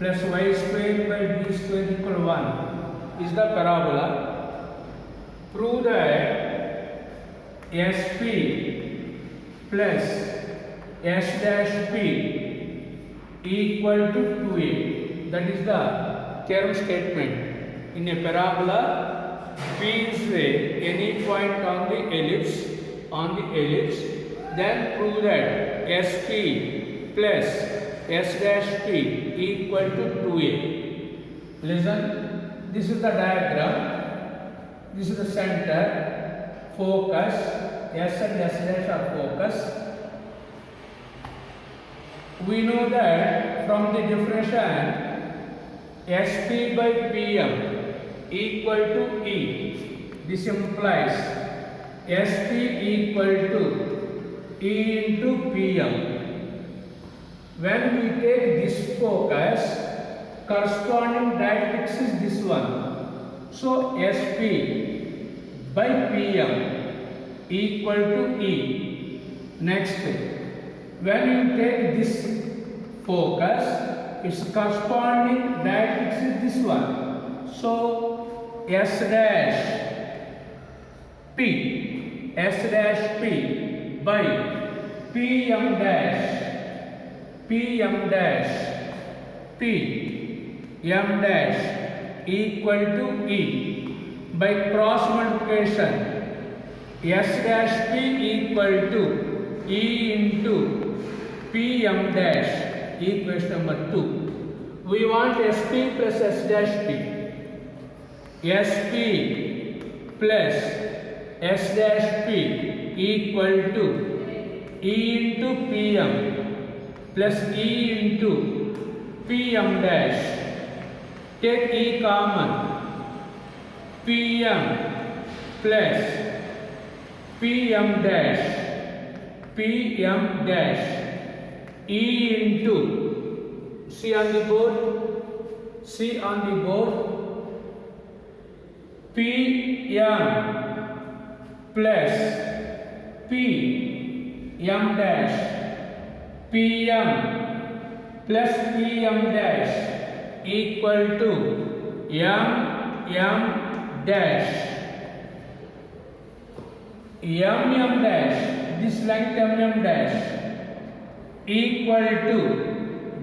plus y square by b square equal 1 is the parabola. Prove that SP plus S dash P equal to 2a. That is the theorem statement. In a parabola, P is any point on the ellipse, then prove that SP plus S dash P equal to 2a. Listen, this is the diagram. This is the center, focus, S and S dash are focus. We know that from the definition, SP by PM equal to E. This implies SP equal to E into PM. When we take this focus, corresponding directrix is this one. So SP by PM equal to E. Next, when you take this focus, its corresponding directrix is this one. So S dash P by PM dash equal to E. By cross multiplication, S dash P equal to E into PM dash, equation number 2. We want SP plus S dash P. SP plus S dash P equal to E into PM plus E into PM dash. Take E common. PM plus PM dash E into, see on the board, PM plus PM dash equal to M dash, this length dash equal to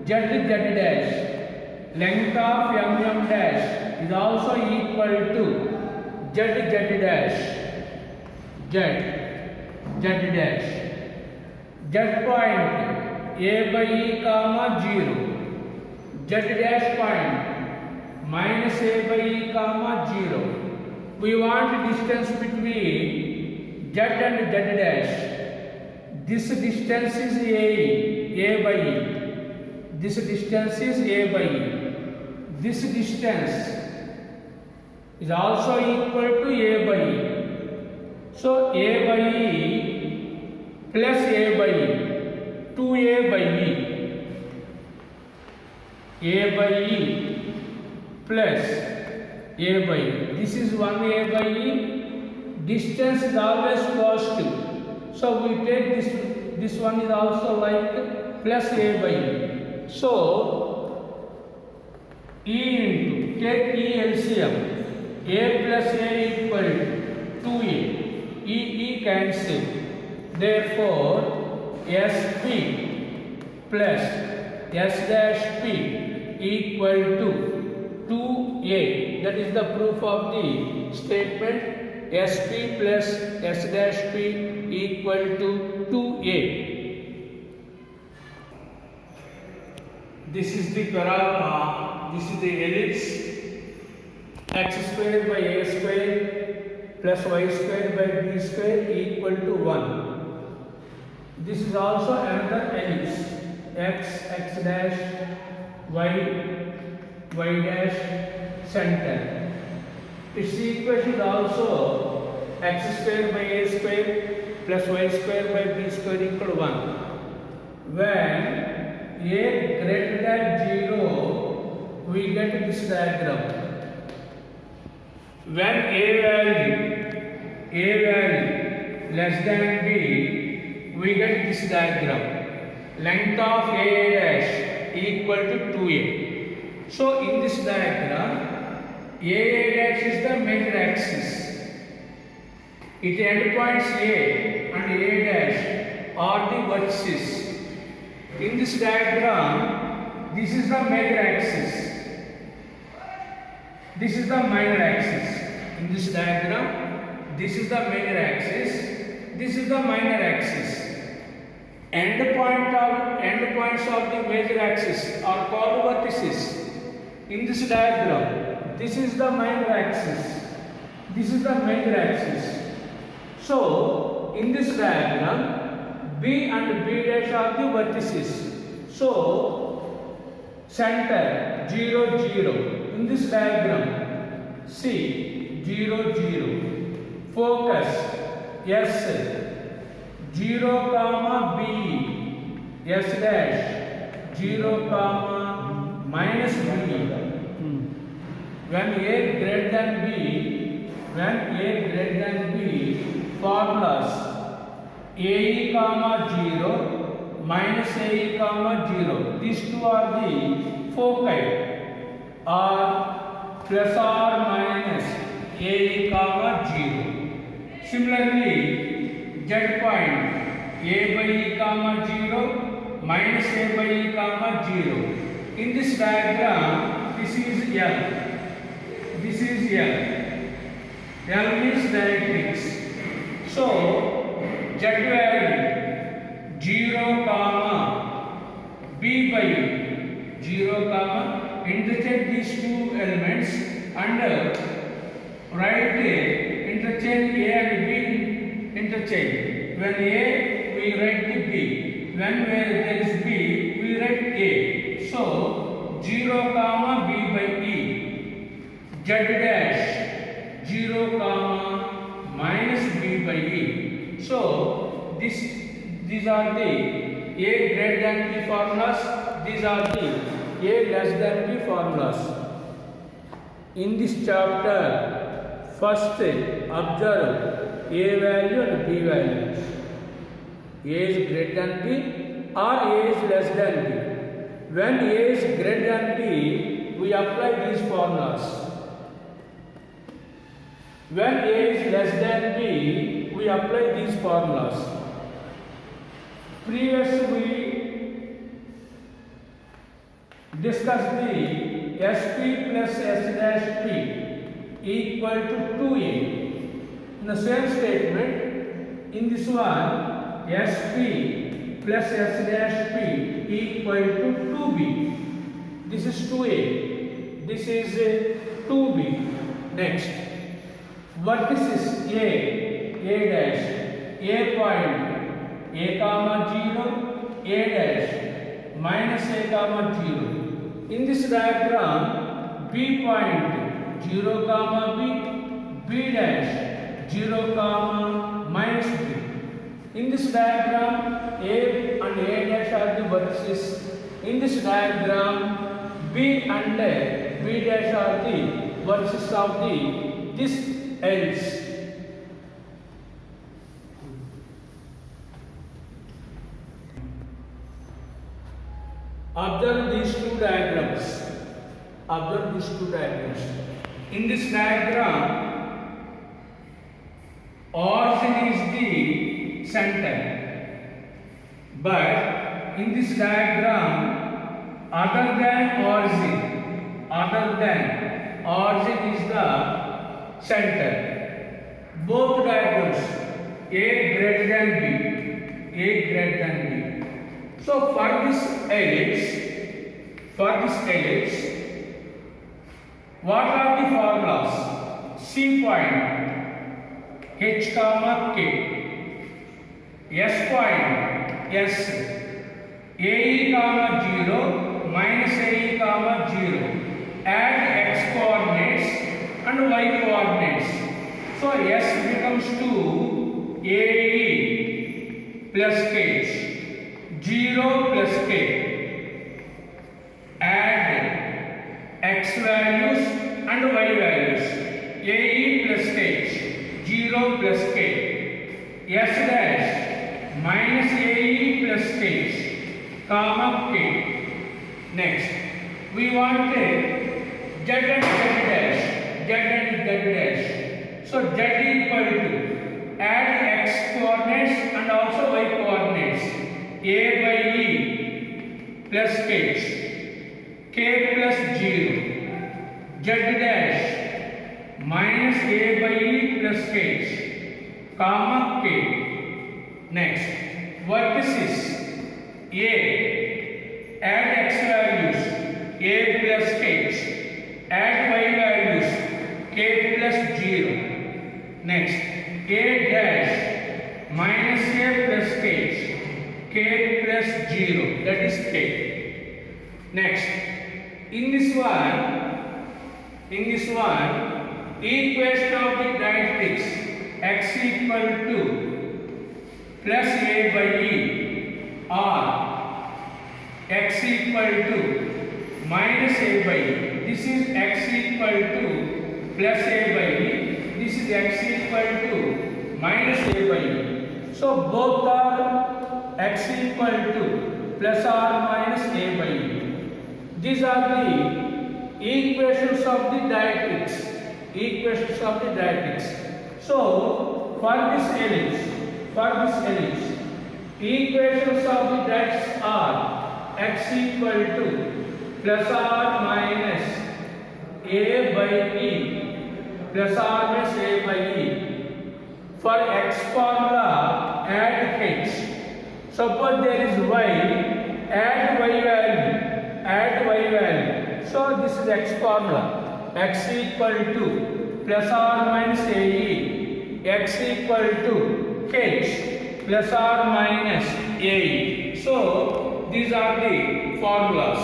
Z dash. Length of dash is also equal to Z dash. Z point A by E comma 0. Z dash point minus A by E comma 0. We want distance between Z and Z dash. This distance is A by E. This distance is A by E. This distance is also equal to A by E. So A by E plus A by E, 2A by E. A by E plus A by E. This is 1A by E. Distance is always positive. So we take this one is also like plus A by E. So E into, take E LCM. A plus A equal to 2A. E cancel. Therefore, SP plus S dash P equal to 2A. That is the proof of the statement SP plus S dash P equal to 2A. This is the parabola, this is the ellipse. X square by A square plus Y square by B square equal to 1. This is also another ellipse. X dash, Y dash, center. Its equation is also x square by A square plus Y square by B square equal 1. When A greater than 0, we get this diagram. When A value less than B, we get this diagram. Length of A dash equal to 2A. So in this diagram, AA dash is the major axis. Its endpoints A and A dash are the vertices. In this diagram, this is the major axis. This is the minor axis. In this diagram, this is the major axis. This is the minor axis. Endpoints of the major axis are called vertices. In this diagram, this is the minor axis. This is the major axis. So, in this diagram, B and B dash are the vertices. So, center 0, 0. In this diagram, C 0, 0. Focus S 0, comma B, S dash 0, comma minus B. When A greater than B, formulas AE comma 0 minus AE comma 0. These two are the foci, or plus or minus AE comma 0. Similarly, Z point A by E comma 0 minus A by E comma 0. In this diagram, this is L. This is L. L means directrix. So, Z value 0, comma B by 0, comma interchange these two elements and write interchange A and B interchange. When A, we write the B. When there is B, we write A. So, 0, comma B by E. Z dash 0, comma minus B by E. So, these are the A greater than B formulas. These are the A less than B formulas. In this chapter, first observe A value and B values. A is greater than B or A is less than B. When A is greater than B, we apply these formulas. When A is less than B, we apply these formulas. Previously, we discussed the SP plus S dash P equal to 2A. In the same statement, in this one, SP plus S dash P equal to 2B. This is 2A. This is 2B. Next. Vertices A dash, A point, A comma 0, A dash, minus A comma 0. In this diagram, B point 0 comma B, B dash 0 comma minus B. In this diagram, A and A dash are the vertices. In this diagram, B and B dash are the vertices of this else. Observe these two diagrams. Observe these two diagrams. In this diagram, origin is the center. But in this diagram, other than origin is the center. Both diagrams A greater than B. So for this ellipse, what are the formulas? C point H comma K, S point S, AE comma 0 minus AE comma 0. Add X coordinates and Y coordinates. So S becomes 2 AE plus K, 0 plus K. Add X values and Y values. AE plus K, 0 plus K. S dash minus AE plus K, comma K. Next, we want z and z dash, z and z dash. So z equal to, add x coordinates and also y coordinates, a by e plus k plus 0, z dash minus a by e plus k, comma k. Next, vertices a, add x values, a plus k, add y values, k plus 0. Next, a dash minus a plus k plus 0, that is k. Next, in this one, equation of the directrix x equal to plus a by e or x equal to minus a by e. This is x equal to plus a by e. This is x equal to minus a by e. So both are x equal to plus or minus a by e. These are the equations of the directrix. So for this ellipse, equations of the directrix are x equal to plus or minus a by e, plus or minus a by e. For x formula, add h. Suppose there is y, add y value. So this is x formula, x equal to plus or minus ae, x equal to h plus or minus ae. So these are the formulas.